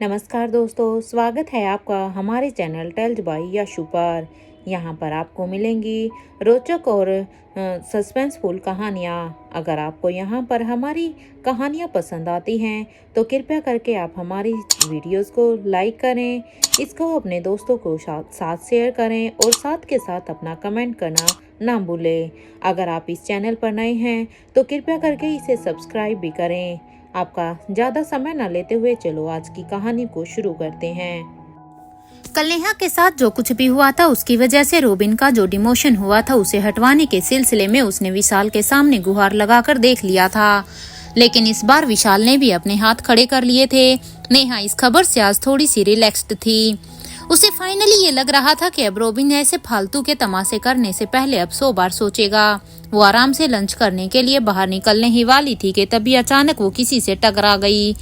नमस्कार दोस्तों, स्वागत है आपका हमारे चैनल टेल्स बाय यशु पर। यहाँ पर आपको मिलेंगी रोचक और सस्पेंसफुल कहानियाँ। अगर आपको यहाँ पर हमारी कहानियाँ पसंद आती हैं तो कृपया करके आप हमारी वीडियोस को लाइक करें, इसको अपने दोस्तों को साथ शेयर करें और साथ के साथ अपना कमेंट करना ना भूलें। अगर आप इस चैनल पर नए हैं तो कृपया करके इसे सब्सक्राइब भी करें। आपका ज़्यादा समय न लेते हुए चलो आज की कहानी को शुरू करते हैं। कल नेहा के साथ जो कुछ भी हुआ था उसकी वजह से रोबिन का जो डिमोशन हुआ था उसे हटवाने के सिलसिले में उसने विशाल के सामने गुहार लगाकर देख लिया था। लेकिन इस बार विशाल ने भी अपने हाथ खड़े कर लिए थे। नेहा इस खबर से आज थोड़ी सी रिलैक्स्ड थी। उसे फाइनली ये लग रहा था कि अब रोबिन ऐसे फालतू के तमाशे करने से पहले अब 100 बार सोचेगा। वो आराम से लंच करने के लिए बाहर निकलने ही वाली थी कि तभी अचानक वो किसी से टकरा गई।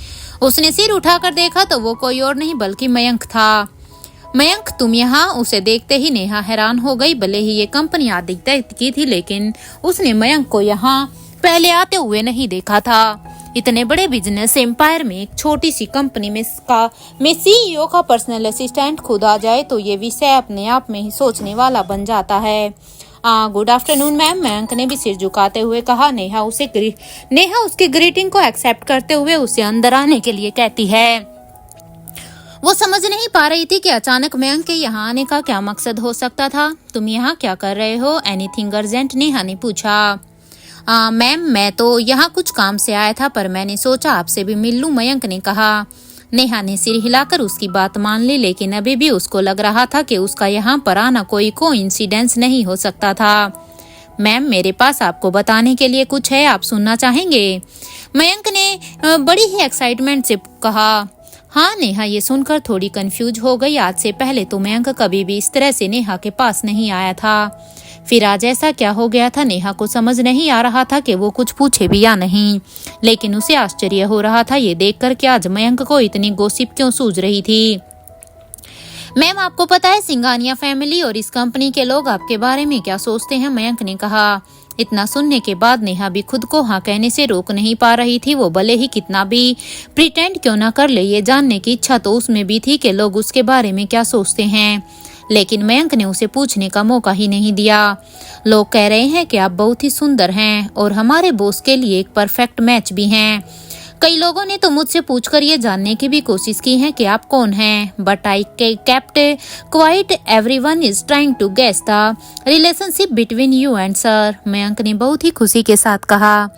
उसने सिर उठाकर देखा तो वो कोई और नहीं बल्कि मयंक था। मयंक, तुम यहाँ? उसे देखते ही नेहा हैरान हो गई। भले ही ये कंपनी आदित्य की थी लेकिन उसने मयंक को यहाँ पहले आते हुए नहीं देखा था। इतने बड़े बिजनेस एम्पायर में एक छोटी सी कंपनी में सीईओ का पर्सनल असिस्टेंट खुद आ जाए तो ये विषय अपने आप में ही सोचने वाला बन जाता है। गुड आफ्टरनून मैम, मयंक ने भी सिर झुकाते हुए कहा। नेहा उसकी ग्रीटिंग को एक्सेप्ट करते हुए उसे अंदर आने के लिए कहती है। वो समझ नहीं पा रही थी कि अचानक मयंक के यहाँ आने का क्या मकसद हो सकता था। तुम यहाँ क्या कर रहे हो? Anything urgent? नेहा ने पूछा। मैम, मैं तो यहाँ कुछ काम से आया था पर मैंने सोचा आपसे भी मिल लूं, मयंक ने कहा। नेहा ने सिर हिलाकर उसकी बात मान ली लेकिन अभी भी उसको लग रहा था कि उसका यहाँ पर आना कोई कोइंसिडेंस नहीं हो सकता था। मैम, मेरे पास आपको बताने के लिए कुछ है, आप सुनना चाहेंगे? मयंक ने बड़ी ही एक्साइटमेंट से कहा। हाँ, नेहा ये सुनकर थोड़ी कंफ्यूज हो गई। आज से पहले तो मयंक कभी भी इस तरह से नेहा के पास नहीं आया था। फिर आज ऐसा क्या हो गया था? नेहा को समझ नहीं आ रहा था कि वो कुछ पूछे भी या नहीं, लेकिन उसे आश्चर्य हो रहा था ये देखकर कि आज मयंक को इतनी गॉसिप क्यों सूझ रही थी। मैम, आपको पता है सिंघानिया फैमिली और इस कंपनी के लोग आपके बारे में क्या सोचते हैं? मयंक ने कहा। इतना सुनने के बाद नेहा भी खुद को हाँ कहने से रोक नहीं पा रही थी। वो भले ही कितना भी प्रिटेंड क्यों ना कर ले, ये जानने की इच्छा तो उसमें भी थी कि लोग उसके बारे में क्या सोचते हैं, लेकिन मयंक ने उसे पूछने का मौका ही नहीं दिया। लोग कह रहे हैं कि आप बहुत ही सुंदर हैं और हमारे बॉस के लिए एक परफेक्ट मैच भी हैं। कई लोगों ने तो मुझसे पूछकर ये जानने की भी कोशिश की है कि आप कौन हैं, but I kept quite everyone is trying to guess the relationship between you and sir. Mayank ने बहुत ही खुशी के साथ कहा।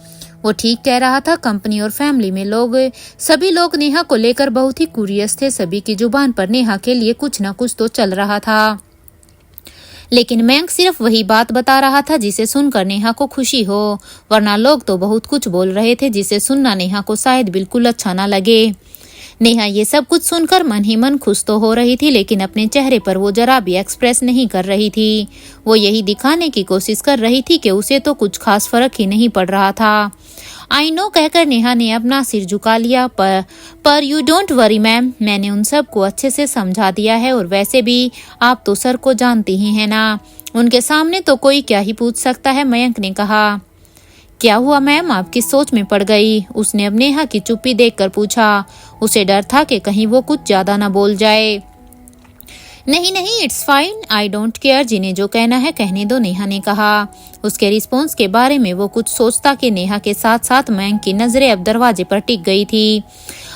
वो ठीक कह रहा था। कंपनी और फैमिली में सभी लोग नेहा को लेकर बहुत ही क्यूरियस थे। सभी की जुबान पर नेहा के लिए कुछ न कुछ तो चल रहा था, लेकिन मयंक सिर्फ वही बात बता रहा था जिसे सुनकर नेहा को खुशी हो, वरना लोग तो बहुत कुछ बोल रहे थे जिसे सुनना नेहा को शायद बिल्कुल अच्छा ना लगे। नेहा ये सब कुछ सुनकर मन ही मन खुश तो हो रही थी लेकिन अपने चेहरे पर वो जरा भी एक्सप्रेस नहीं कर रही थी। वो यही दिखाने की कोशिश कर रही थी कि उसे तो कुछ खास फर्क ही नहीं पड़ रहा था। आई नो कहकर नेहा ने अपना सिर झुका लिया। पर यू डोंट वरी मैम, मैंने उन सब को अच्छे से समझा दिया है और वैसे भी आप तो सर को जानती ही हैं ना, उनके सामने तो कोई क्या ही पूछ सकता है, मयंक ने कहा। क्या हुआ मैम, आप किस सोच में पड़ गई? उसने अब नेहा की चुप्पी देखकर पूछा। उसे डर था कि कहीं वो कुछ ज्यादा ना बोल जाए। नहीं, it's fine, I don't care, जिन्हें जो कहना है कहने दो, नेहा ने कहा। उसके रिस्पॉन्स के बारे में वो कुछ सोचता कि नेहा के साथ साथ मयंक की नजरें अब दरवाजे पर टिक गई थी।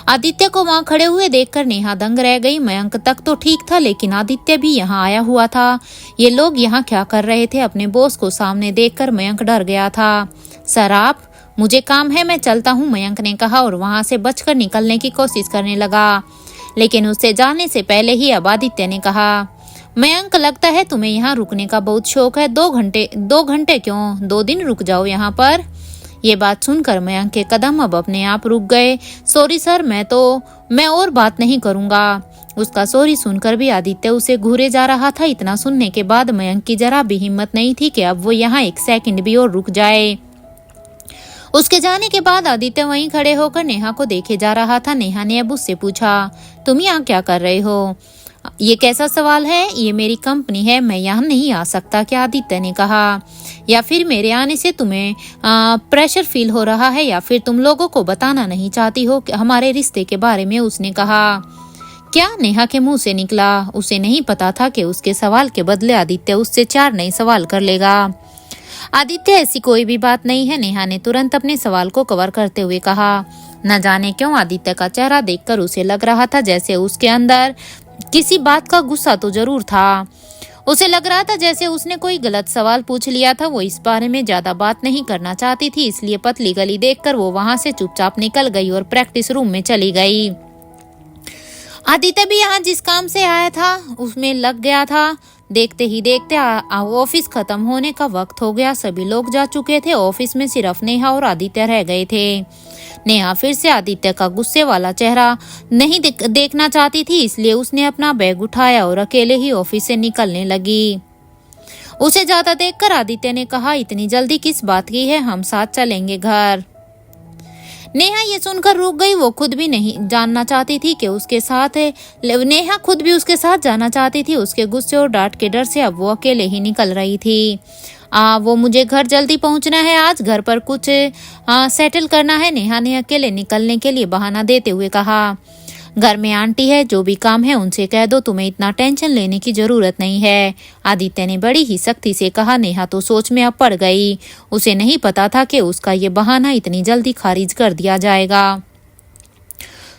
आदित्य को वहां खड़े हुए देखकर नेहा दंग रह गई। मयंक तक तो ठीक था लेकिन आदित्य भी यहाँ आया हुआ था। ये लोग यहाँ क्या कर रहे थे? अपने बॉस को सामने देखकर मयंक डर गया था। सर आप, मुझे काम है, मैं चलता हूँ, मयंक ने कहा और वहां से बचकर निकलने की कोशिश करने लगा। लेकिन उससे जाने से पहले ही अब आदित्य ने कहा। मयंक, लगता है तुम्हें यहाँ रुकने का बहुत शौक है। 2 घंटे क्यों, 2 दिन रुक जाओ यहाँ पर। ये बात सुनकर मयंक के कदम अब अपने आप रुक गए। सॉरी सर, मैं और बात नहीं करूंगा। उसका सॉरी सुनकर भी आदित्य उसे घूरे जा रहा था। इतना सुनने के बाद मयंक की जरा भी हिम्मत नहीं थी कि अब वो यहाँ 1 सेकंड भी और रुक जाए। उसके जाने के बाद आदित्य वहीं खड़े होकर नेहा को देखे जा रहा था। नेहा ने अब उससे पूछा, तुम यहाँ क्या कर रहे हो? ये कैसा सवाल है? ये मेरी कंपनी है, मैं यहाँ नहीं आ सकता क्या? आदित्य ने कहा। या फिर मेरे आने से तुम्हें प्रेशर फील हो रहा है या फिर तुम लोगों को बताना नहीं चाहती हो हमारे रिश्ते के बारे में? उसने कहा। क्या नेहा के मुंह से निकला। उसे नहीं पता था कि उसके सवाल के बदले आदित्य उससे 4 नए सवाल कर लेगा। आदित्य, ऐसी कोई भी बात नहीं है, नेहा ने तुरंत अपने सवाल को कवर करते हुए कहा। न जाने क्यों आदित्य का चेहरा देखकर उसे लग रहा था जैसे उसके अंदर किसी बात का गुस्सा तो जरूर था। उसे लग रहा था जैसे उसने कोई गलत सवाल पूछ लिया था। वो इस बारे में ज्यादा बात नहीं करना चाहती थी, इसलिए पतली गली देखकर वो वहां से चुपचाप निकल गई और प्रैक्टिस रूम में चली गई। आदित्य भी यहाँ जिस काम से आया था उसमें लग गया था। देखते ही देखते ऑफिस खत्म होने का वक्त हो गया। सभी लोग जा चुके थे। ऑफिस में सिर्फ नेहा और आदित्य रह गए थे। नेहा फिर से आदित्य का गुस्से वाला चेहरा नहीं देखना चाहती थी, इसलिए उसने अपना बैग उठाया और अकेले ही ऑफिस से निकलने लगी। उसे जाता देखकर आदित्य ने कहा, इतनी जल्दी किस बात की है, हम साथ चलेंगे घर। नेहा ये सुनकर रुक गई। वो खुद भी नहीं जानना चाहती थी कि उसके साथ नेहा खुद भी उसके साथ जाना चाहती थी। उसके गुस्से और डांट के डर से अब वो अकेले ही निकल रही थी। वो मुझे घर जल्दी पहुंचना है, आज घर पर कुछ सेटल करना है, नेहा ने अकेले निकलने के लिए बहाना देते हुए कहा। घर में आंटी है, जो भी काम है उनसे कह दो, तुम्हें इतना टेंशन लेने की जरूरत नहीं है, आदित्य ने बड़ी ही सख्ती से कहा। नेहा तो सोच में अब पड़ गई। उसे नहीं पता था कि उसका ये बहाना इतनी जल्दी खारिज कर दिया जाएगा।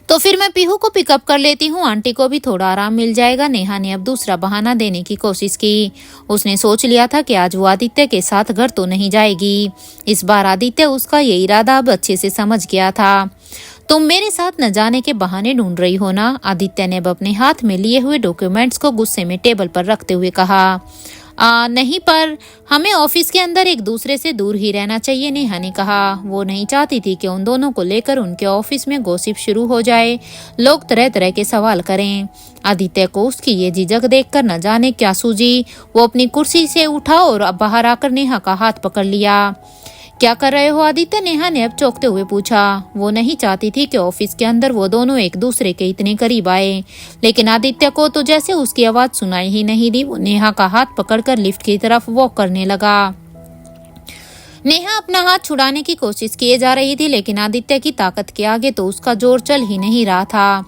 तो फिर मैं पीहू को पिकअप कर लेती हूँ, आंटी को भी थोड़ा आराम मिल जाएगा। नेहा ने अब दूसरा बहाना देने की कोशिश की। उसने सोच लिया था कि आज वो आदित्य के साथ घर तो नहीं जाएगी। इस बार आदित्य उसका ये इरादा अब अच्छे से समझ गया था। तुम मेरे साथ न जाने के बहाने ढूंढ रही हो ना, आदित्य ने अब अपने हाथ में लिए हुए डॉक्यूमेंट्स को गुस्से में टेबल पर रखते हुए कहा। नहीं, पर हमें ऑफिस के अंदर एक दूसरे से दूर ही रहना चाहिए, नेहा ने कहा। वो नहीं चाहती थी कि उन दोनों को लेकर उनके ऑफिस में गॉसिप शुरू हो जाए, लोग तरह तरह के सवाल करें। आदित्य को उसकी ये झिझक देखकर न जाने क्या सूझी। वो अपनी कुर्सी से उठा और अब बाहर आकर नेहा का हाथ पकड़ लिया। क्या कर रहे हो आदित्य, नेहा ने अब चौंकते हुए पूछा। वो नहीं चाहती थी कि ऑफिस के अंदर वो दोनों एक दूसरे के इतने करीब आए, लेकिन आदित्य को तो जैसे उसकी आवाज सुनाई ही नहीं दी। वो नेहा का हाथ पकड़कर लिफ्ट की तरफ वॉक करने लगा। नेहा अपना हाथ छुड़ाने की कोशिश किए जा रही थी, लेकिन आदित्य की ताकत के आगे तो उसका जोर चल ही नहीं रहा था।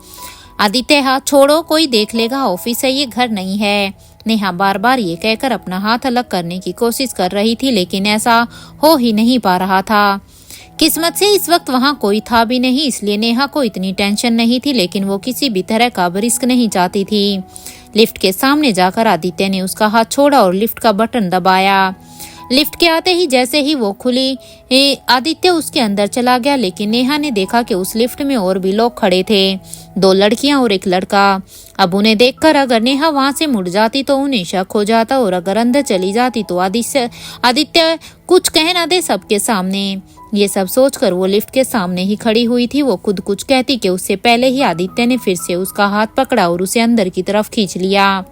आदित्य, हाथ छोड़ो, कोई देख लेगा, ऑफिस है, ये घर नहीं है। नेहा बार बार ये कहकर अपना हाथ अलग करने की कोशिश कर रही थी, लेकिन ऐसा हो ही नहीं पा रहा था। किस्मत से इस वक्त वहां कोई था भी नहीं, इसलिए नेहा को इतनी टेंशन नहीं थी, लेकिन वो किसी भी तरह का रिस्क नहीं चाहती थी। लिफ्ट के सामने जाकर आदित्य ने उसका हाथ छोड़ा और लिफ्ट का बटन दबाया। लिफ्ट के आते ही जैसे ही वो खुली, आदित्य उसके अंदर चला गया, लेकिन नेहा ने देखा कि उस लिफ्ट में और भी लोग खड़े थे, 2 लड़कियां और 1 लड़का। अब उन्हें देखकर अगर नेहा वहां से मुड़ जाती तो उन्हें शक हो जाता, और अगर अंदर चली जाती तो आदित्य कुछ कह ना दे सबके सामने। ये सब सोचकर वो लिफ्ट के सामने ही खड़ी हुई थी। वो खुद कुछ कहती कि उससे पहले ही आदित्य ने फिर से उसका हाथ पकड़ा और उसे अंदर की तरफ खींच लिया।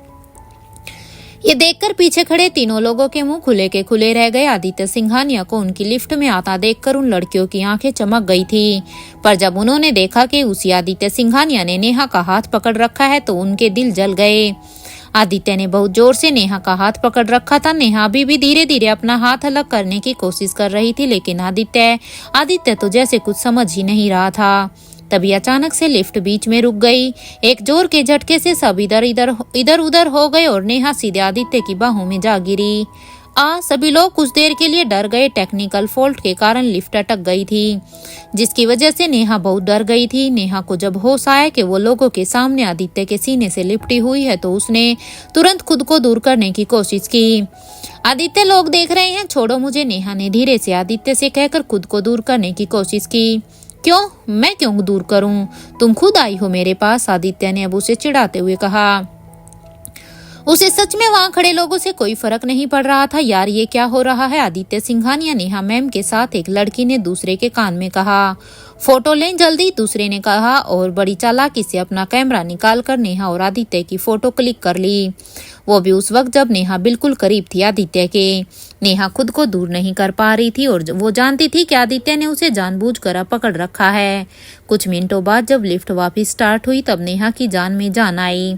ये देखकर पीछे खड़े तीनों लोगों के मुंह खुले के खुले रह गए। आदित्य सिंघानिया को उनकी लिफ्ट में आता देखकर उन लड़कियों की आंखें चमक गई थी, पर जब उन्होंने देखा कि उसी आदित्य सिंघानिया ने नेहा का हाथ पकड़ रखा है तो उनके दिल जल गए। आदित्य ने बहुत जोर से नेहा का हाथ पकड़ रखा था। नेहा अभी भी धीरे धीरे अपना हाथ अलग करने की कोशिश कर रही थी, लेकिन आदित्य तो जैसे कुछ समझ ही नहीं रहा था। तभी अचानक से लिफ्ट बीच में रुक गई। एक जोर के झटके से सब इधर उधर हो गए और नेहा सीधे आदित्य की बाहों में जा गिरी। सभी लोग कुछ देर के लिए डर गए। टेक्निकल फॉल्ट के कारण लिफ्ट अटक गई थी, जिसकी वजह से नेहा बहुत डर गई थी। नेहा को जब होश आया कि वो लोगों के सामने आदित्य के सीने से लिपटी हुई है तो उसने तुरंत खुद को दूर करने की कोशिश की। आदित्य, लोग देख रहे हैं, छोड़ो मुझे, नेहा ने धीरे से आदित्य से कहकर खुद को दूर करने की कोशिश की। क्यों? मैं क्यों दूर करूं? तुम खुद आई हो मेरे पास, आदित्य ने अब उसे चिढ़ाते हुए कहा। उसे सच में वहां खड़े लोगों से कोई फर्क नहीं पड़ रहा था। यार, ये क्या हो रहा है? आदित्य सिंघानिया नेहा मैम के साथ एक लड़की ने दूसरे के कान में कहा। फोटो लें जल्दी, दूसरे ने कहा, और बड़ी चालाकी से अपना कैमरा निकालकर नेहा और आदित्य की फोटो क्लिक कर ली। वो भी उस वक्त जब नेहा बिल्कुल करीब थी आदित्य के। नेहा खुद को दूर नहीं कर पा रही थी और वो जानती थी कि आदित्य ने उसे जानबूझकर पकड़ रखा है। कुछ मिनटों बाद जब लिफ्ट वापस स्टार्ट हुई तब नेहा की जान में जान आई।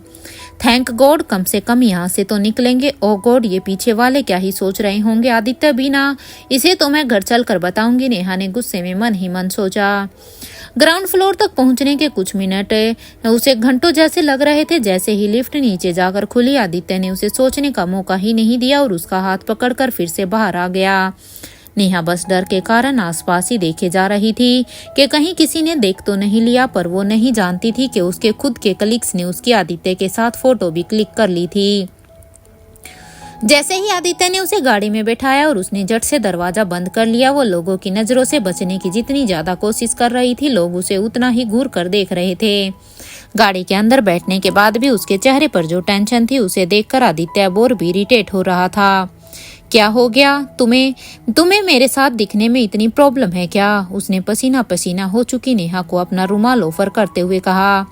थैंक गॉड, कम से कम यहाँ से तो निकलेंगे। ओ गॉड, ये पीछे वाले क्या ही सोच रहे होंगे। आदित्य भी ना, इसे तो मैं घर चल कर बताऊंगी, नेहा ने गुस्से में मन ही मन सोचा। ग्राउंड फ्लोर तक पहुंचने के कुछ मिनट उसे घंटों जैसे लग रहे थे। जैसे ही लिफ्ट नीचे जाकर खुली, आदित्य ने उसे सोचने का मौका ही नहीं दिया और उसका हाथ पकड़कर फिर से बाहर आ गया। नेहा बस डर के कारण आसपास ही देखे जा रही थी कि कहीं किसी ने देख तो नहीं लिया, पर वो नहीं जानती थी कि उसके खुद के कलीग्स ने उसकी आदित्य के साथ फोटो भी क्लिक कर ली थी। जैसे ही आदित्य ने उसे गाड़ी में बैठाया और उसने झट से दरवाजा बंद कर लिया, वो लोगों की नजरों से बचने की जितनी ज्यादा कोशिश कर रही थी, लोग उसे उतना ही घूर कर देख रहे थे। गाड़ी के अंदर बैठने के बाद भी उसके चेहरे पर जो टेंशन थी, उसे देखकर आदित्य और भी इरिटेट हो रहा था। क्या हो गया तुम्हें मेरे साथ दिखने में इतनी प्रॉब्लम है क्या? उसने पसीना पसीना हो चुकी नेहा को अपना रुमाल ऑफर करते हुए कहा।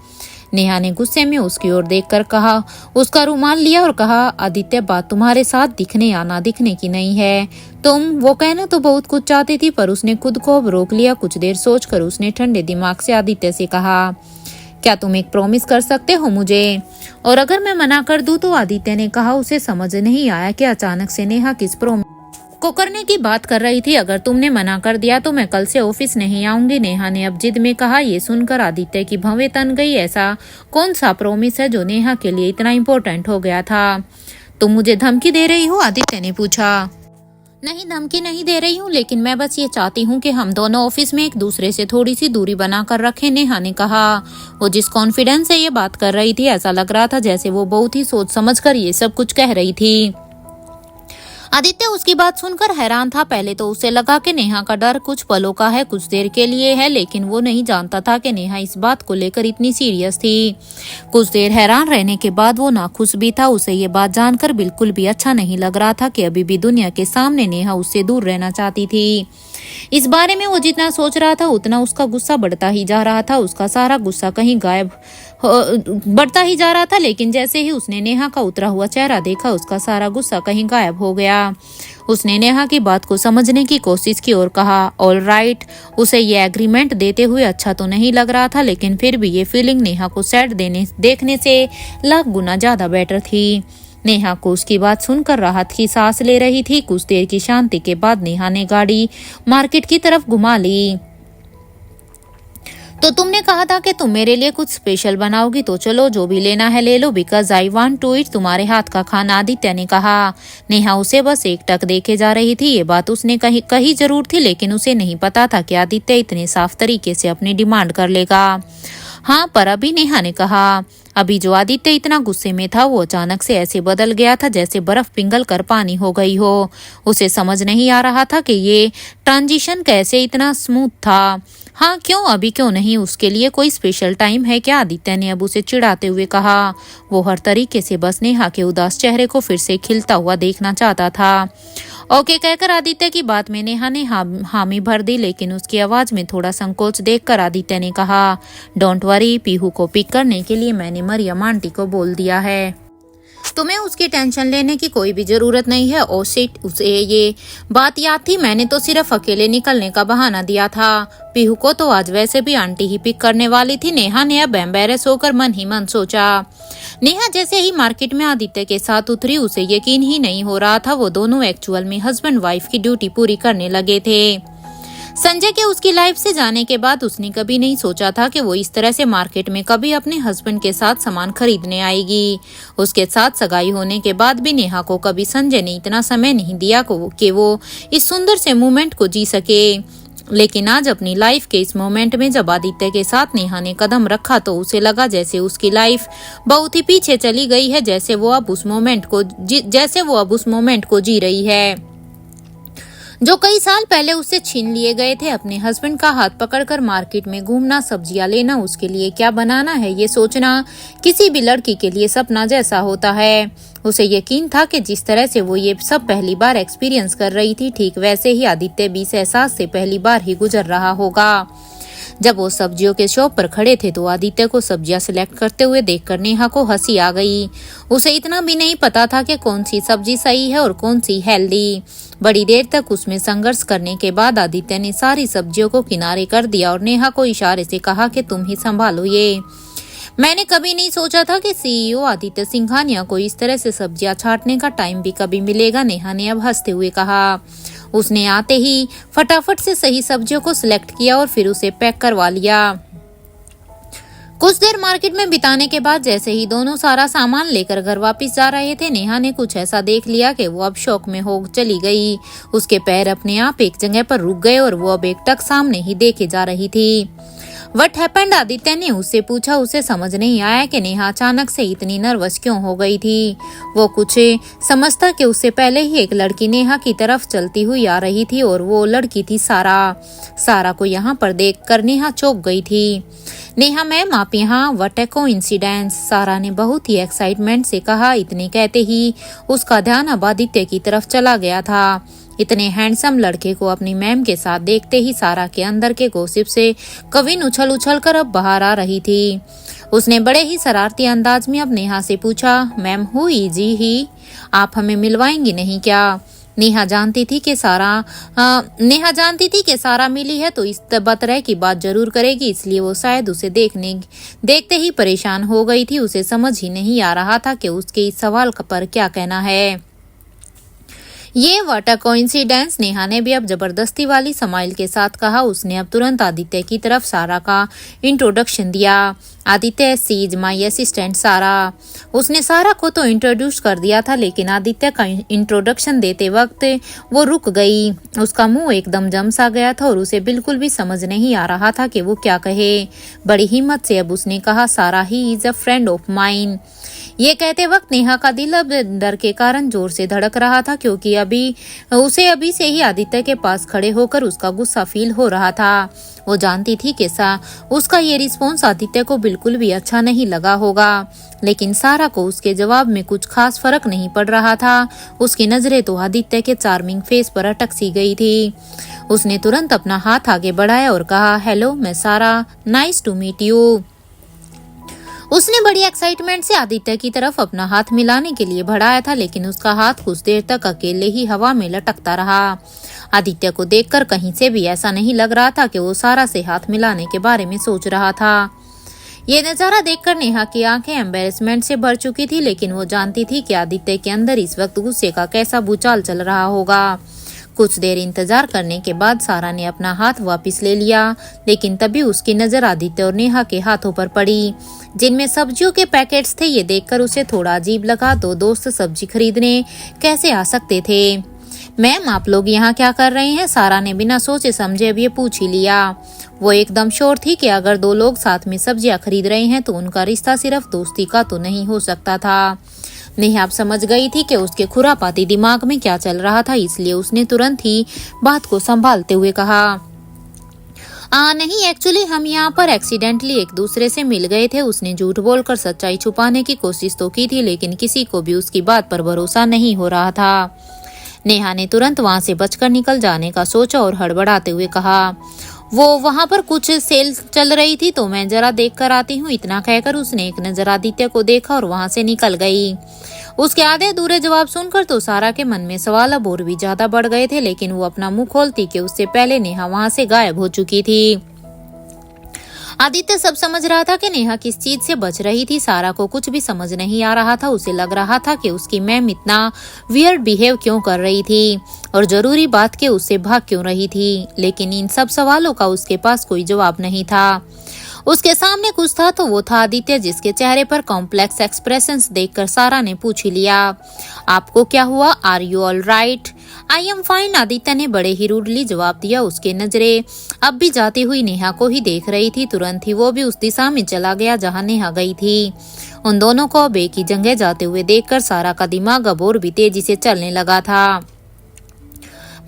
नेहा ने गुस्से में उसकी ओर देखकर कहा, उसका रुमाल लिया और कहा, आदित्य, बात तुम्हारे साथ दिखने या ना दिखने की नहीं है। वो कहना तो बहुत कुछ चाहती थी, पर उसने खुद को अब रोक लिया। कुछ देर सोचकर उसने ठंडे दिमाग से आदित्य से कहा, क्या तुम एक प्रॉमिस कर सकते हो मुझे? और अगर मैं मना कर दूं तो? आदित्य ने कहा। उसे समझ नहीं आया कि अचानक से नेहा किस प्रॉमिस को करने की बात कर रही थी। अगर तुमने मना कर दिया तो मैं कल से ऑफिस नहीं आऊंगी, नेहा ने अब जिद में कहा। ये सुनकर आदित्य की भवें तन गई। ऐसा कौन सा प्रॉमिस है जो नेहा के लिए इतना इम्पोर्टेंट हो गया था? तुम मुझे धमकी दे रही हो? आदित्य ने पूछा। नहीं, धमकी नहीं दे रही हूँ, लेकिन मैं बस ये चाहती हूँ कि हम दोनों ऑफिस में एक दूसरे से थोड़ी सी दूरी बना कर रखें, नेहा ने कहा। वो जिस कॉन्फिडेंस से ये बात कर रही थी, ऐसा लग रहा था जैसे वो बहुत ही सोच समझ कर ये सब कुछ कह रही थी। आदित्य उसकी बात सुनकर हैरान था। पहले तो उसे लगा कि नेहा का डर कुछ पलों का है, कुछ देर के लिए है, लेकिन वो नहीं जानता था कि नेहा इस बात को लेकर इतनी सीरियस थी। कुछ देर हैरान रहने के बाद वो नाखुश भी था। उसे ये बात जानकर बिल्कुल भी अच्छा नहीं लग रहा था कि अभी भी दुनिया के सामने नेहा उससे दूर रहना चाहती थी। इस बारे में वो जितना सोच रहा था उतना उसका गुस्सा बढ़ता ही जा रहा था। उसका सारा गुस्सा कहीं गायब बढ़ता ही जा रहा था, लेकिन जैसे ही उसने नेहा का उतरा हुआ चेहरा देखा, उसका सारा गुस्सा कहीं गायब हो गया। उसने नेहा की बात को समझने की कोशिश की और कहा, ऑल राइट। उसे ये एग्रीमेंट देते हुए अच्छा तो नहीं लग रहा था, लेकिन फिर भी ये फीलिंग नेहा को सैड देखने से लाख गुना ज्यादा बेटर थी। नेहा को उसकी बात सुनकर राहत की सांस ले रही थी। कुछ देर की शांति के बाद नेहा ने गाड़ी मार्केट की तरफ घुमा ली। तो तुमने कहा था कि तुम मेरे लिए कुछ स्पेशल बनाओगी, तो चलो जो भी लेना है ले लो, because I want to eat तुम्हारे हाथ का खाना, आदित्य ने कहा। नेहा उसे बस एक टक देखे जा रही थी। ये बात उसने कही जरूर थी, लेकिन उसे नहीं पता था कि आदित्य इतने साफ तरीके से अपनी डिमांड कर लेगा। हाँ, पर अभी नेहा ने कहा। अभी जो आदित्य इतना गुस्से में था, वो अचानक से ऐसे बदल गया था जैसे बर्फ पिघल कर पानी हो गई हो। उसे समझ नहीं आ रहा था कि ये ट्रांजिशन कैसे इतना स्मूथ था। हाँ, क्यों, अभी क्यों नहीं? उसके लिए कोई स्पेशल टाइम है क्या? आदित्य ने अब उसे चिढ़ाते हुए कहा। वो हर तरीके से बस नेहा के उदास चेहरे को फिर से खिलता हुआ देखना चाहता था। ओके कहकर आदित्य की बात में नेहा ने हामी भर दी, लेकिन उसकी आवाज में थोड़ा संकोच देखकर आदित्य ने कहा, डोंट वरी, पीहू को पिक करने के लिए मैंने मरियम आंटी को बोल दिया है। तुम्हें उसकी टेंशन लेने की कोई भी जरूरत नहीं है। ओ शिट, उसे ये बात याद थी, मैंने तो सिर्फ अकेले निकलने का बहाना दिया था। पीहू को तो आज वैसे भी आंटी ही पिक करने वाली थी। नेहा ने अब एम्बेरस होकर मन ही मन सोचा। नेहा जैसे ही मार्केट में आदित्य के साथ उतरी, उसे यकीन ही नहीं हो रहा था वो दोनों एक्चुअल में हस्बैंड वाइफ की ड्यूटी पूरी करने लगे थे। संजय के उसकी लाइफ से जाने के बाद उसने कभी नहीं सोचा था कि वो इस तरह से मार्केट में कभी अपने हस्बैंड के साथ सामान खरीदने आएगी। उसके साथ सगाई होने के बाद भी नेहा को कभी संजय ने इतना समय नहीं दिया कि वो इस सुंदर से मोमेंट को जी सके। लेकिन आज अपनी लाइफ के इस मोमेंट में जब आदित्य के साथ नेहा ने कदम रखा, तो उसे लगा जैसे उसकी लाइफ बहुत ही पीछे चली गई है, जैसे वो अब उस मोमेंट को जी रही है जो कई साल पहले उससे छीन लिए गए थे। अपने हस्बैंड का हाथ पकड़कर मार्केट में घूमना, सब्जियां लेना, उसके लिए क्या बनाना है ये सोचना किसी भी लड़की के लिए सपना जैसा होता है। उसे यकीन था कि जिस तरह से वो ये सब पहली बार एक्सपीरियंस कर रही थी, ठीक वैसे ही आदित्य भी इस एहसास से पहली बार ही गुजर रहा होगा। जब वो सब्जियों के शॉप पर खड़े थे तो आदित्य को सब्जियां सिलेक्ट करते हुए देखकर नेहा को हंसी आ गई। उसे इतना भी नहीं पता था कि कौन सी सब्जी सही है और कौन सी हेल्दी। बड़ी देर तक उसमें संघर्ष करने के बाद आदित्य ने सारी सब्जियों को किनारे कर दिया और नेहा को इशारे से कहा कि तुम ही संभालो ये। मैंने कभी नहीं सोचा था कि सीईओ आदित्य सिंघानिया को इस तरह से सब्जियां छांटने का टाइम भी कभी मिलेगा, नेहा ने अब हंसते हुए कहा। उसने आते ही फटाफट से सही सब्जियों को सिलेक्ट किया और फिर उसे पैक करवा लिया। कुछ देर मार्केट में बिताने के बाद जैसे ही दोनों सारा सामान लेकर घर वापस जा रहे थे, नेहा ने कुछ ऐसा देख लिया कि वो अब शौक में हो चली गई। उसके पैर अपने आप एक जगह पर रुक गए और वो अब एकटक सामने ही देखे जा रही थी। व्हाट हैपेंड, आदित्य ने उससे पूछा। उसे समझ नहीं आया कि नेहा अचानक से इतनी नर्वस क्यों हो गई थी। वो कुछ समझता कि उससे पहले ही एक लड़की नेहा की तरफ चलती हुई आ रही थी और वो लड़की थी सारा। सारा को यहाँ पर देखकर नेहा चौंक गई थी। नेहा मैम, आप यहाँ? व्हाट ए कोइंसिडेंस, सारा ने बहुत ही एक्साइटमेंट से कहा। इतने कहते ही उसका ध्यान अब आदित्य की तरफ चला गया था। इतने हैंडसम लड़के को अपनी मैम के साथ देखते ही सारा के अंदर के गॉसिप से कविन उछल उछल कर अब बाहर आ रही थी। उसने बड़े ही शरारती अंदाज में अब नेहा से पूछा, मैम हु इज ही? आप हमें मिलवाएंगी नहीं क्या? नेहा जानती थी कि सारा मिली है तो इस तरह की बात जरूर करेगी, इसलिए वो शायद उसे देखते ही परेशान हो गई थी। उसे समझ ही नहीं आ रहा था कि उसके इस सवाल पर क्या कहना है। ये व्हाट अ कोइंसिडेंस, नेहा ने भी अब जबरदस्ती वाली स्माइल के साथ कहा। उसने अब तुरंत आदित्य की तरफ सारा का इंट्रोडक्शन दिया। आदित्य, सी इज माई असिस्टेंट सारा। उसने सारा को तो इंट्रोड्यूस कर दिया था, लेकिन आदित्य का इंट्रोडक्शन देते वक्त वो रुक गई। उसका मुंह एकदम जम सा गया था और उसे बिल्कुल भी समझ नहीं आ रहा था कि वो क्या कहे। बड़ी हिम्मत से अब उसने कहा, सारा he is a friend of mine. ये कहते वक्त नेहा का दिल अब डर के कारण जोर से धड़क रहा था, क्योंकि उसे अभी से ही आदित्य के पास खड़े होकर उसका गुस्सा फील हो रहा था। वो जानती थी कि उसका ये रिस्पॉन्स आदित्य को बिल्कुल भी अच्छा नहीं लगा होगा, लेकिन सारा को उसके जवाब में कुछ खास फर्क नहीं पड़ रहा था। उसकी नजरें तो आदित्य के चार्मिंग फेस पर अटक सी गई थी। उसने तुरंत अपना हाथ आगे बढ़ाया और कहा, हेलो, मैं सारा, नाइस टू मीट यू। उसने बड़ी एक्साइटमेंट से आदित्य की तरफ अपना हाथ मिलाने के लिए बढ़ाया था, लेकिन उसका हाथ कुछ देर तक अकेले ही हवा में लटकता रहा। आदित्य को देखकर कहीं से भी ऐसा नहीं लग रहा था कि वो सारा से हाथ मिलाने के बारे में सोच रहा था। ये नजारा देखकर नेहा की आंखें एम्बेरसमेंट से भर चुकी थी, लेकिन वो जानती थी कि आदित्य के अंदर इस वक्त गुस्से का कैसा भूचाल चल रहा होगा। कुछ देर इंतजार करने के बाद सारा ने अपना हाथ वापस ले लिया, लेकिन तभी उसकी नजर आदित्य और नेहा के हाथों पर पड़ी, जिनमें सब्जियों के पैकेट्स थे। ये देखकर उसे थोड़ा अजीब लगा। दो दोस्त सब्जी खरीदने कैसे आ सकते थे? मैम, आप लोग यहाँ क्या कर रहे हैं? सारा ने बिना सोचे समझे अब ये पूछ ही लिया। वो एकदम श्योर थी कि अगर दो लोग साथ में सब्जियां खरीद रहे हैं तो उनका रिश्ता सिर्फ दोस्ती का तो नहीं हो सकता था। नेहा अब समझ गई थी कि उसके खुरापाती दिमाग में क्या चल रहा था, इसलिए उसने तुरंत ही बात को संभालते हुए कहा, नहीं, एक्चुअली हम यहाँ पर एक्सीडेंटली एक दूसरे से मिल गए थे। उसने झूठ बोलकर सच्चाई छुपाने की कोशिश तो की थी, लेकिन किसी को भी उसकी बात पर भरोसा नहीं हो रहा था। नेहा ने तुरंत वहां से बचकर निकल जाने का सोचा और हड़बड़ाते हुए कहा, वो वहां पर कुछ सेल चल रही थी तो मैं जरा देख कर आती हूँ। इतना कहकर उसने एक नजर आदित्य को देखा और वहां से निकल गई। उसके आधे अधूरे जवाब सुनकर तो सारा के मन में सवाल अब और भी ज्यादा बढ़ गए थे, लेकिन वो अपना मुंह खोलती कि उससे पहले नेहा वहां से गायब हो चुकी थी। आदित्य सब समझ रहा था कि नेहा किस चीज से बच रही थी। सारा को कुछ भी समझ नहीं आ रहा था। उसे लग रहा था कि उसकी मैम इतना वियर्ड बिहेव क्यों कर रही थी और जरूरी बात के उससे भाग क्यों रही थी, लेकिन इन सब सवालों का उसके पास कोई जवाब नहीं था। उसके सामने कुछ था तो वो था आदित्य, जिसके चेहरे पर कॉम्प्लेक्स एक्सप्रेशंस देखकर सारा ने पूछ ही लिया, आपको क्या हुआ? Are you all right? I am fine, Aditya ने बड़े ही रूडली जवाब दिया। उसकी नजरें अब भी जाती हुई नेहा को ही देख रही थी। तुरंत ही वो भी उस दिशा में चला गया जहां नेहा गई थी। उन दोनों को अब एक ही जगह जाते हुए देखकर सारा का दिमाग अब और भी तेजी से चलने लगा था।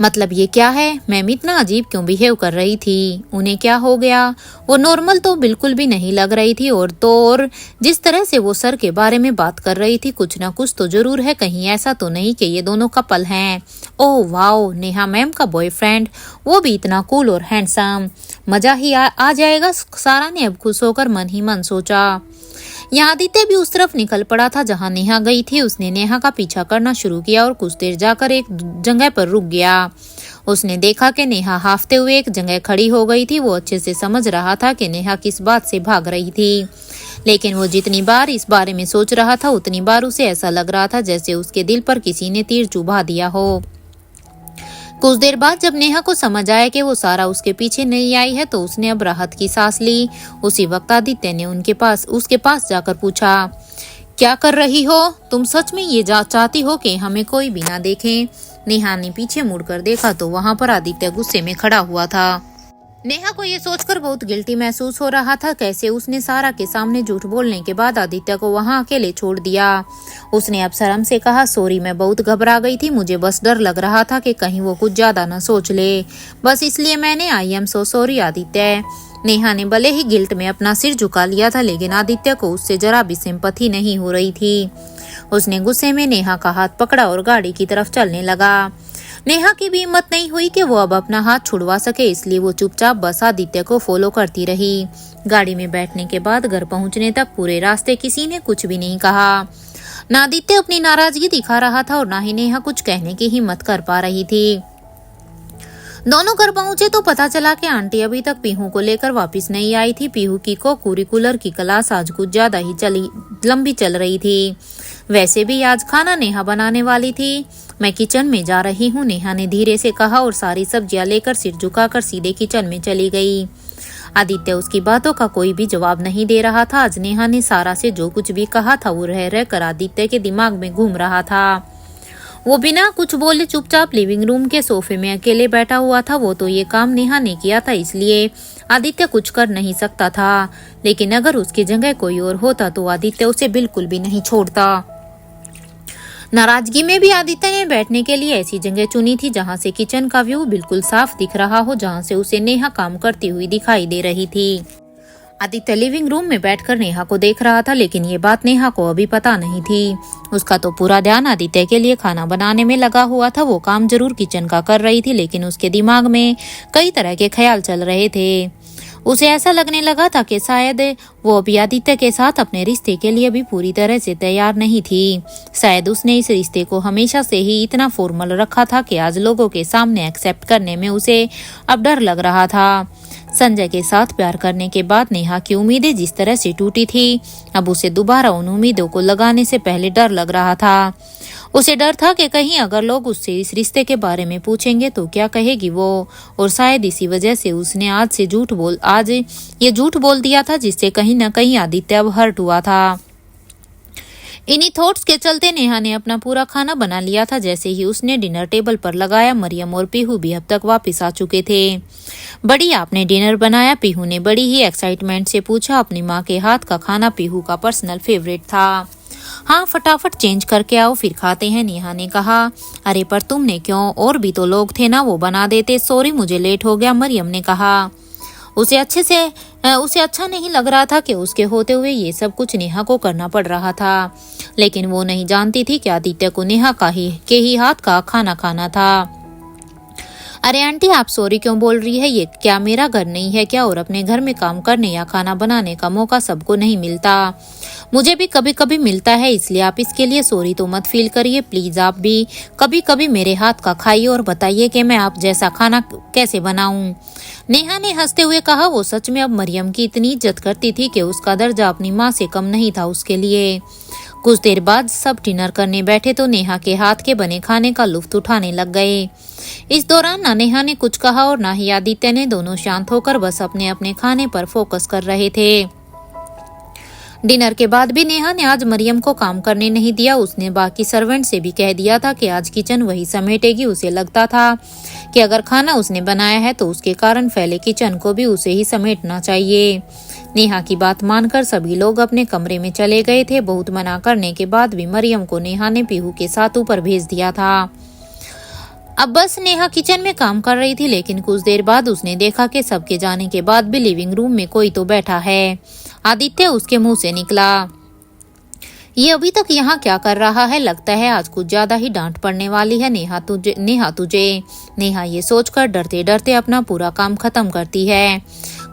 मतलब ये क्या है? मैम इतना अजीब क्यों बिहेव कर रही थी? उन्हें क्या हो गया? वो नॉर्मल तो बिल्कुल भी नहीं लग रही थी, और जिस तरह से वो सर के बारे में बात कर रही थी, कुछ ना कुछ तो जरूर है। कहीं ऐसा तो नहीं कि ये दोनों कपल हैं? ओह वाओ, नेहा मैम का बॉयफ्रेंड, वो भी इतना कूल और हैंडसम। मजा ही आ जाएगा। सारा ने अब खुश होकर मन ही मन सोचा। यहाँ आदित्य भी उस तरफ निकल पड़ा था जहाँ नेहा गई थी। उसने नेहा का पीछा करना शुरू किया और कुछ देर जाकर एक जगह पर रुक गया। उसने देखा कि नेहा हाफते हुए एक जगह खड़ी हो गई थी। वो अच्छे से समझ रहा था कि नेहा किस बात से भाग रही थी, लेकिन वो जितनी बार इस बारे में सोच रहा था उतनी बार उसे ऐसा लग रहा था जैसे उसके दिल पर किसी ने तीर चुभा दिया हो। कुछ देर बाद जब नेहा को समझ आया कि वो सारा उसके पीछे नहीं आई है तो उसने अब राहत की सांस ली। उसी वक्त आदित्य ने उसके पास जाकर पूछा, क्या कर रही हो तुम? सच में ये चाहती हो कि हमें कोई भी ना देखे? नेहा ने पीछे मुड़कर देखा तो वहां पर आदित्य गुस्से में खड़ा हुआ था। नेहा को ये सोचकर बहुत गिल्टी महसूस हो रहा था, कैसे उसने सारा के सामने झूठ बोलने के बाद आदित्य को वहां अकेले छोड़ दिया। उसने अब शर्म से कहा, सॉरी, मैं बहुत घबरा गई थी। मुझे बस डर लग रहा था कि कहीं वो कुछ ज्यादा ना सोच ले, बस इसलिए मैंने I am so sorry Aditya. Neha ने भले ही गिल्ट में अपना सिर झुका लिया था, लेकिन आदित्य को उससे जरा भी सिंपैथी नहीं हो रही थी। उसने गुस्से में नेहा का हाथ पकड़ा और गाड़ी की तरफ चलने लगा। नेहा की भी हिम्मत नहीं हुई कि वो अब अपना हाथ छुड़वा सके, इसलिए वो चुपचाप बस आदित्य को फॉलो करती रही। गाड़ी में बैठने के बाद घर पहुंचने तक पूरे रास्ते किसी ने कुछ भी नहीं कहा। ना आदित्य अपनी नाराजगी दिखा रहा था और ना ही नेहा कुछ कहने की हिम्मत कर पा रही थी। दोनों घर पहुंचे तो पता चला कि आंटी अभी तक पीहू को लेकर वापस नहीं आई थी। पीहू की को करिकुलर की क्लास आज कुछ ज्यादा ही लंबी चल रही थी। वैसे भी आज खाना नेहा बनाने वाली थी। मैं किचन में जा रही हूँ, नेहा ने धीरे से कहा और सारी सब्जियां लेकर सिर झुकाकर सीधे किचन में चली गई। आदित्य उसकी बातों का कोई भी जवाब नहीं दे रहा था। आज नेहा ने सारा से जो कुछ भी कहा था वो रह रह कर आदित्य के दिमाग में घूम रहा था। वो बिना कुछ बोले चुपचाप लिविंग रूम के सोफे में अकेले बैठा हुआ था। वो तो ये काम नेहा ने किया था, इसलिए आदित्य कुछ कर नहीं सकता था, लेकिन अगर उसकी जगह कोई और होता तो आदित्य उसे बिल्कुल भी नहीं छोड़ता। नाराजगी में भी आदित्य ने बैठने के लिए ऐसी जगह चुनी थी जहां से किचन का व्यू बिल्कुल साफ दिख रहा हो, जहां से उसे नेहा काम करती हुई दिखाई दे रही थी। आदित्य लिविंग रूम में बैठकर नेहा को देख रहा था, लेकिन ये बात नेहा को अभी पता नहीं थी। उसका तो पूरा ध्यान आदित्य के लिए खाना बनाने में लगा हुआ था। वो काम जरूर किचन का कर रही थी, लेकिन उसके दिमाग में कई तरह के ख्याल चल रहे थे। उसे ऐसा लगने लगा था कि शायद वो अभी आदित्य के साथ अपने रिश्ते के लिए भी पूरी तरह से तैयार नहीं थी। शायद उसने इस रिश्ते को हमेशा से ही इतना फॉर्मल रखा था कि आज लोगों के सामने एक्सेप्ट करने में उसे अब डर लग रहा था। संजय के साथ प्यार करने के बाद नेहा की उम्मीदें जिस तरह से टूटी थी, अब उसे दोबारा उन उम्मीदों को लगाने से पहले डर लग रहा था। उसे डर था कि कहीं अगर लोग उससे इस रिश्ते के बारे में पूछेंगे तो क्या कहेगी वो, और शायद इसी वजह से उसने आज ये झूठ बोल दिया था, जिससे कहीं न कहीं आदित्य अब हर्ट हुआ था। इन्हीं थॉट्स के चलते नेहा ने अपना पूरा खाना बना लिया था। जैसे ही उसने डिनर टेबल पर लगाया, मरियम और पीहू भी अब तक वापस आ चुके थे। बड़ी, आपने डिनर बनाया? पीहू ने बड़ी ही एक्साइटमेंट से पूछा। अपनी माँ के हाथ का खाना पीहू का पर्सनल फेवरेट था। हाँ, फटाफट चेंज करके आओ, फिर खाते हैं, नेहा ने कहा। अरे पर तुमने क्यों? और भी तो लोग थे ना, वो बना देते। सॉरी, मुझे लेट हो गया, मरियम ने कहा। उसे अच्छा नहीं लग रहा था कि उसके होते हुए ये सब कुछ नेहा को करना पड़ रहा था, लेकिन वो नहीं जानती थी कि आदित्य को नेहा के ही हाथ का खाना खाना था। अरे आंटी, आप सॉरी क्यों बोल रही है? ये क्या मेरा घर नहीं है क्या? और अपने घर में काम करने या खाना बनाने का मौका सबको नहीं मिलता। मुझे भी कभी कभी मिलता है, इसलिए आप इसके लिए सॉरी तो मत फील करिए। प्लीज आप भी कभी कभी मेरे हाथ का खाइए और बताइए कि मैं आप जैसा खाना कैसे बनाऊं। नेहा ने हंसते हुए कहा। वो सच में अब मरियम की इतनी इज्जत करती थी कि उसका दर्जा अपनी माँ से कम नहीं था उसके लिए। कुछ देर बाद सब डिनर करने बैठे तो नेहा के हाथ के बने खाने का लुत्फ उठाने लग गए। इस दौरान ना नेहा ने कुछ कहा और ना ही आदित्य ने। दोनों शांत होकर बस अपने अपने खाने पर फोकस कर रहे थे। डिनर के बाद भी नेहा ने आज मरियम को काम करने नहीं दिया। उसने बाकी सर्वेंट से भी कह दिया था कि आज किचन वही समेटेगी। उसे लगता था कि अगर खाना उसने बनाया है तो उसके कारण फैले किचन को भी उसे ही समेटना चाहिए। नेहा की बात मानकर सभी लोग अपने कमरे में चले गए थे। बहुत मना करने के बाद भी मरियम को नेहा ने पीहू के साथ ऊपर भेज दिया था। अब बस नेहा किचन में काम कर रही थी, लेकिन कुछ देर बाद उसने देखा कि सबके जाने के बाद भी लिविंग रूम में कोई तो बैठा है। आदित्य उसके मुंह से निकला। ये अभी तक यहाँ क्या कर रहा है? लगता है आज कुछ ज्यादा ही डांट पड़ने वाली है नेहा तुझे। नेहा ये सोचकर डरते डरते अपना पूरा काम खत्म करती है।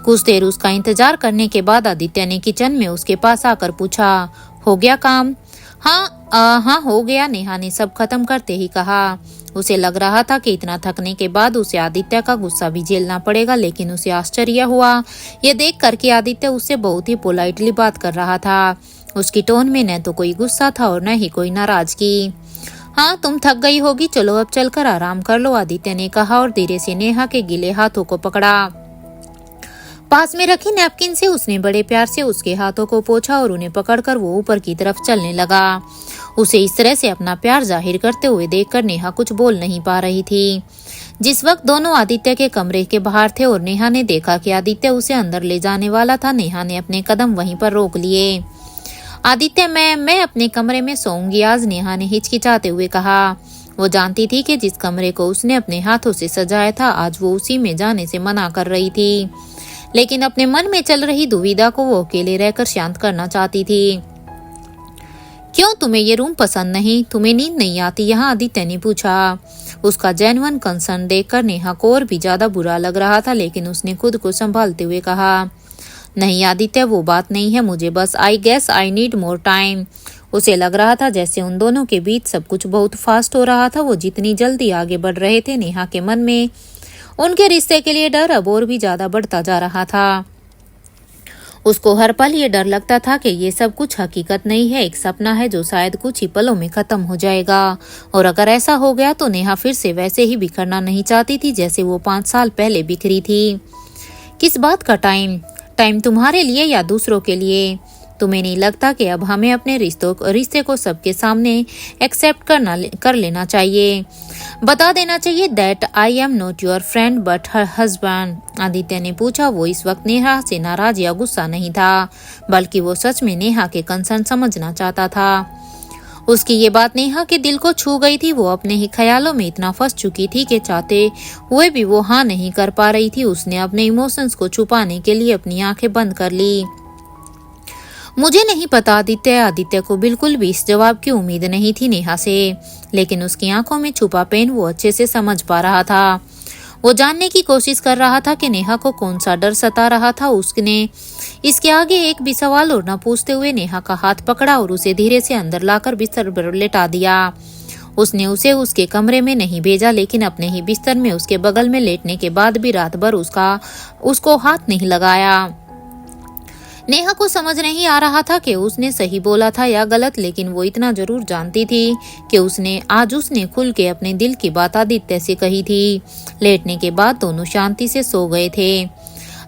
कुछ देर उसका इंतजार करने के बाद आदित्य ने किचन में उसके पास आकर पूछा, हो गया काम? हाँ हो गया, नेहा ने सब खत्म करते ही कहा। उसे लग रहा था कि इतना थकने के बाद उसे आदित्य का गुस्सा भी झेलना पड़ेगा, लेकिन उसे आश्चर्य हुआ ये देख कर कि आदित्य उससे बहुत ही पोलाइटली बात कर रहा था। उसकी टोन में न तो कोई गुस्सा था और न ही कोई नाराजगी। हाँ तुम थक गई होगी, चलो अब चलकर आराम कर लो, आदित्य ने कहा और धीरे से नेहा के गीले हाथों को पकड़ा। पास में रखी नैपकिन से उसने बड़े प्यार से उसके हाथों को पोंछा और उन्हें पकड़कर वो ऊपर की तरफ चलने लगा। उसे इस तरह से अपना प्यार जाहिर करते हुए देखकर नेहा कुछ बोल नहीं पा रही थी। जिस वक्त दोनों आदित्य के कमरे के बाहर थे और नेहा ने देखा कि आदित्य उसे अंदर ले जाने वाला था, नेहा ने अपने कदम वहीं पर रोक लिए। आदित्य मैं अपने कमरे में सोऊंगी आज, नेहा ने हिचकिचाते हुए कहा। वो जानती थी कि जिस कमरे को उसने अपने हाथों से सजाया था आज वो उसी में जाने से मना कर रही थी, लेकिन अपने मन में चल रही दुविधा को वो अकेले रहकर शांत करना चाहती थी। क्यों, तुम्हें ये रूम पसंद नहीं? तुम्हें नींद नहीं आती यहाँ? आदित्य ने पूछा। उसका जेन्युइन कंसर्न देखकर नेहा को और भी ज्यादा बुरा लग रहा था, लेकिन उसने खुद को संभालते हुए कहा, नहीं आदित्य वो बात नहीं है, मुझे बस I guess I need more time. उसे लग रहा था जैसे उन दोनों के बीच सब कुछ बहुत फास्ट हो रहा था। वो जितनी जल्दी आगे बढ़ रहे थे, नेहा के मन में उनके रिश्ते के लिए डर अब और भी ज्यादा बढ़ता जा रहा था। उसको हर पल ये डर लगता था कि ये सब कुछ हकीकत नहीं है, एक सपना है जो शायद कुछ ही पलों में खत्म हो जाएगा। और अगर ऐसा हो गया तो नेहा फिर से वैसे ही बिखरना नहीं चाहती थी जैसे वो 5 साल पहले बिखरी थी। किस बात का टाइम? टाइम तुम्हारे लिए या दूसरों के लिए? तुम्हें नहीं लगता कि अब हमें अपने रिश्ते को सबके सामने एक्सेप्ट कर लेना चाहिए? बता देना चाहिए that I am not your friend but her husband, Aditya ने पूछा। वो इस वक्त नेहा से नाराज या गुस्सा नहीं था, बल्कि वो सच में नेहा के कंसर्न समझना चाहता था। उसकी ये बात नेहा के दिल को छू गई थी। वो अपने ही ख्यालों में इतना फंस चुकी थी कि चाहते हुए भी वो हाँ नहीं कर पा रही थी। उसने अपने इमोशंस को छुपाने के लिए अपनी आंखें बंद कर ली। मुझे नहीं पता आदित्य को बिल्कुल भी इस जवाब की उम्मीद नहीं थी नेहा से, लेकिन उसकी आंखों में छुपा पेन वो अच्छे से समझ पा रहा था। वो जानने की कोशिश कर रहा था कि नेहा को कौन सा डर सता रहा था। उसने इसके आगे एक भी सवाल और न पूछते हुए नेहा का हाथ पकड़ा और उसे धीरे से अंदर लाकर बिस्तर पर लेटा दिया। उसने उसे उसके कमरे में नहीं भेजा, लेकिन अपने ही बिस्तर में उसके बगल में लेटने के बाद भी रात भर उसको हाथ नहीं लगाया। नेहा को समझ नहीं आ रहा था कि उसने सही बोला था या गलत, लेकिन वो इतना जरूर जानती थी कि उसने खुल के अपने दिल की बात आदित्य से कही थी। लेटने के बाद दोनों शांति से सो गए थे।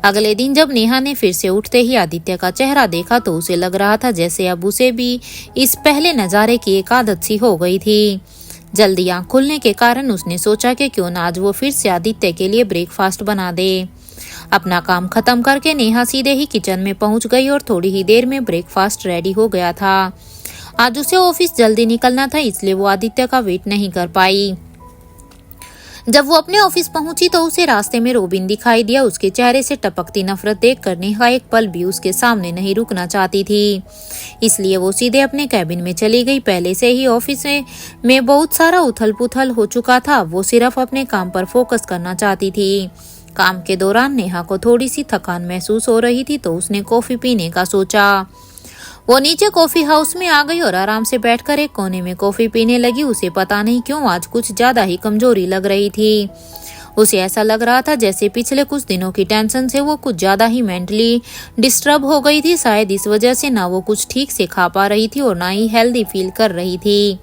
अगले दिन जब नेहा ने फिर से उठते ही आदित्य का चेहरा देखा तो उसे लग रहा था जैसे अब उसे भी इस पहले नजारे की एक आदत सी हो गई थी। जल्दी आंख खुलने के कारण उसने सोचा कि क्यों ना आज वो फिर से आदित्य के लिए ब्रेकफास्ट बना दे। अपना काम खत्म करके नेहा सीधे ही किचन में पहुंच गई और थोड़ी ही देर में ब्रेकफास्ट रेडी हो गया था। आज उसे ऑफिस जल्दी निकलना था, इसलिए वो आदित्य का वेट नहीं कर पाई। जब वो अपने ऑफिस पहुंची तो उसे रास्ते में रोबिन दिखाई दिया। उसके चेहरे से टपकती नफरत देखकर नेहा एक पल भी उसके सामने नहीं रुकना चाहती थी, इसलिए वो सीधे अपने कैबिन में चली गई। पहले से ही ऑफिस में बहुत सारा उथल पुथल हो चुका था। वो सिर्फ अपने काम पर फोकस करना चाहती थी। काम के दौरान नेहा को थोड़ी सी थकान महसूस हो रही थी तो उसने कॉफी पीने का सोचा। वो नीचे कॉफी हाउस में आ गई और आराम से बैठकर एक कोने में कॉफी पीने लगी। उसे पता नहीं क्यों आज कुछ ज्यादा ही कमजोरी लग रही थी। उसे ऐसा लग रहा था जैसे पिछले कुछ दिनों की टेंशन से वो कुछ ज्यादा ही मेंटली डिस्टर्ब हो गई थी। शायद इस वजह से ना वो कुछ ठीक से खा पा रही थी और ना ही हेल्दी फील कर रही थी।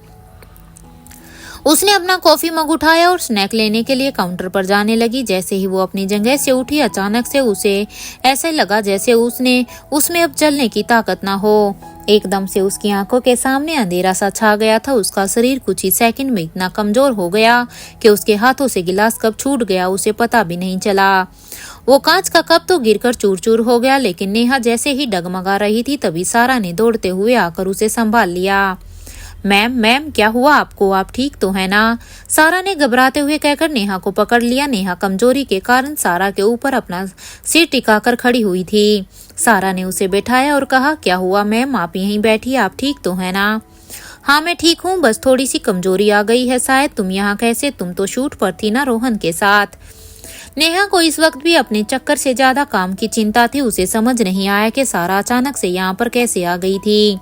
उसने अपना कॉफी मग उठाया और स्नैक लेने के लिए काउंटर पर जाने लगी। जैसे ही वो अपनी जगह से उठी, अचानक से उसे ऐसे लगा जैसे उसमें अब चलने की ताकत ना हो। एकदम से उसकी आंखों के सामने अंधेरा सा छा गया था। उसका शरीर कुछ ही सेकंड में इतना कमजोर हो गया कि उसके हाथों से गिलास कब छूट गया उसे पता भी नहीं चला। वो कांच का कप तो गिरकर चूर चूर हो गया, लेकिन नेहा जैसे ही डगमगा रही थी तभी सारा ने दौड़ते हुए आकर उसे संभाल लिया। मैम मैम क्या हुआ आपको, आप ठीक तो है ना? सारा ने घबराते हुए कहकर नेहा को पकड़ लिया। नेहा कमजोरी के कारण सारा के ऊपर अपना सिर टिकाकर खड़ी हुई थी। सारा ने उसे बैठाया और कहा, क्या हुआ मैम, आप यहीं बैठिए, आप ठीक तो है ना? हाँ मैं ठीक हूँ, बस थोड़ी सी कमजोरी आ गई है शायद। तुम यहाँ कैसे, तुम तो शूट पर थी ना रोहन के साथ। नेहा को इस वक्त भी अपने चक्कर से ज्यादा काम की चिंता थी। उसे समझ नहीं आया कि सारा अचानक से यहाँ पर कैसे आ गई थी।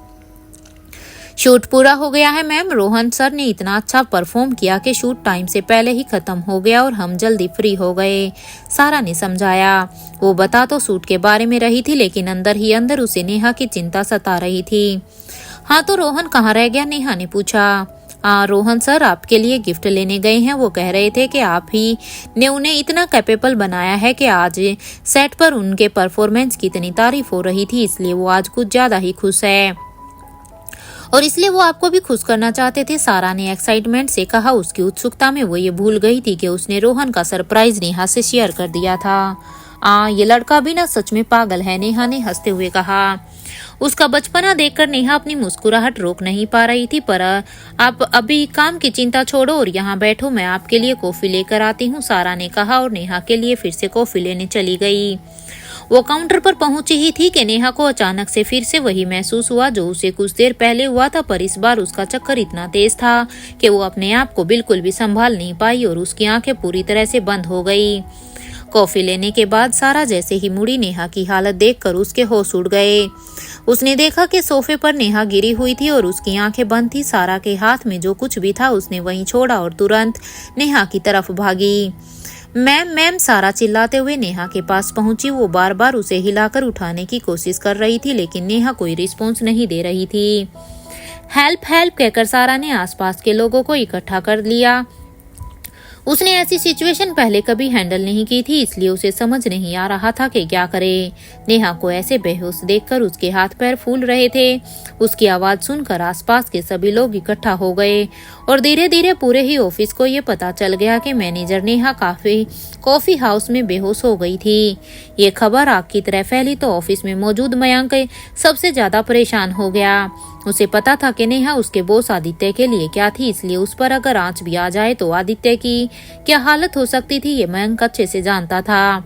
शूट पूरा हो गया है मैम, रोहन सर ने इतना अच्छा परफॉर्म किया कि शूट टाइम से पहले ही खत्म हो गया और हम जल्दी फ्री हो गए, सारा ने समझाया। वो बता तो शूट के बारे में रही थी, लेकिन अंदर ही अंदर उसे नेहा की चिंता सता रही थी। हाँ तो रोहन कहाँ रह गया, नेहा ने पूछा। रोहन सर आपके लिए गिफ्ट लेने गए हैं। वो कह रहे थे कि आप ही ने उन्हें इतना कैपेबल बनाया है कि आज सेट पर उनके परफॉर्मेंस की इतनी तारीफ हो रही थी, इसलिए वो आज कुछ ज्यादा ही खुश है और इसलिए वो आपको भी खुश करना चाहते थे, सारा ने एक्साइटमेंट से कहा। उसकी उत्सुकता में वो ये भूल गई थी कि उसने रोहन का सरप्राइज नेहा से शेयर कर दिया था। ये लड़का भी ना सच में पागल है, नेहा ने हंसते हुए कहा। उसका बचपना देखकर नेहा अपनी मुस्कुराहट रोक नहीं पा रही थी। पर आप अभी काम की चिंता छोड़ो और यहाँ बैठो, मैं आपके लिए कॉफी लेकर आती हूँ, सारा ने कहा और नेहा के लिए फिर से कॉफी लेने चली गई। वो काउंटर पर पहुंची ही थी कि नेहा को अचानक से फिर से वही महसूस हुआ जो उसे कुछ देर पहले हुआ था, पर इस बार उसका चक्कर इतना तेज था कि वो अपने आप को बिल्कुल भी संभाल नहीं पाई और उसकी आंखें पूरी तरह से बंद हो गई। कॉफी लेने के बाद सारा जैसे ही मुड़ी, नेहा की हालत देखकर उसके होश उड़ गए। उसने देखा कि सोफे पर नेहा गिरी हुई थी और उसकी आंखें बंद थी। सारा के हाथ में जो कुछ भी था उसने वहीं छोड़ा और तुरंत नेहा की तरफ भागी। मैम मैम, सारा चिल्लाते हुए नेहा के पास पहुंची। वो बार बार उसे हिलाकर उठाने की कोशिश कर रही थी, लेकिन नेहा कोई रिस्पॉन्स नहीं दे रही थी। हेल्प हेल्प कहकर सारा ने आसपास के लोगों को इकट्ठा कर लिया। उसने ऐसी सिचुएशन पहले कभी हैंडल नहीं की थी, इसलिए उसे समझ नहीं आ रहा था कि क्या करे। नेहा को ऐसे बेहोश देखकर उसके हाथ पैर फूल रहे थे। उसकी आवाज सुनकर आसपास के सभी लोग इकट्ठा हो गए और धीरे धीरे पूरे ही ऑफिस को ये पता चल गया कि मैनेजर नेहा कॉफी हाउस में बेहोश हो गई थी। ये खबर आग की तरह फैली तो ऑफिस में मौजूद मयंक सबसे ज्यादा परेशान हो गया। उसे पता था कि नेहा उसके बॉस आदित्य के लिए क्या थी, इसलिए उस पर अगर आंच भी आ जाए तो आदित्य की क्या हालत हो सकती थी ये मयंक अच्छे से जानता था।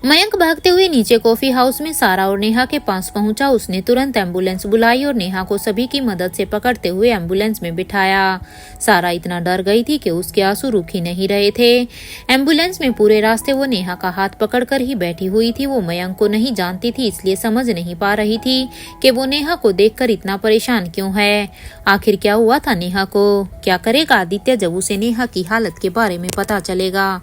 मयंक भागते हुए नीचे कॉफी हाउस में सारा और नेहा के पास पहुंचा। उसने तुरंत एम्बुलेंस बुलाई और नेहा को सभी की मदद से पकड़ते हुए एम्बुलेंस में बिठाया। सारा इतना डर गई थी कि उसके आंसू रुक ही नहीं रहे थे। एम्बुलेंस में पूरे रास्ते वो नेहा का हाथ पकड़कर ही बैठी हुई थी। वो मयंक को नहीं जानती थी, इसलिए समझ नहीं पा रही थी कि वो नेहा को देखकर इतना परेशान क्यों है। आखिर क्या हुआ था नेहा को, क्या करेगा आदित्य जब उसे नेहा की हालत के बारे में पता चलेगा।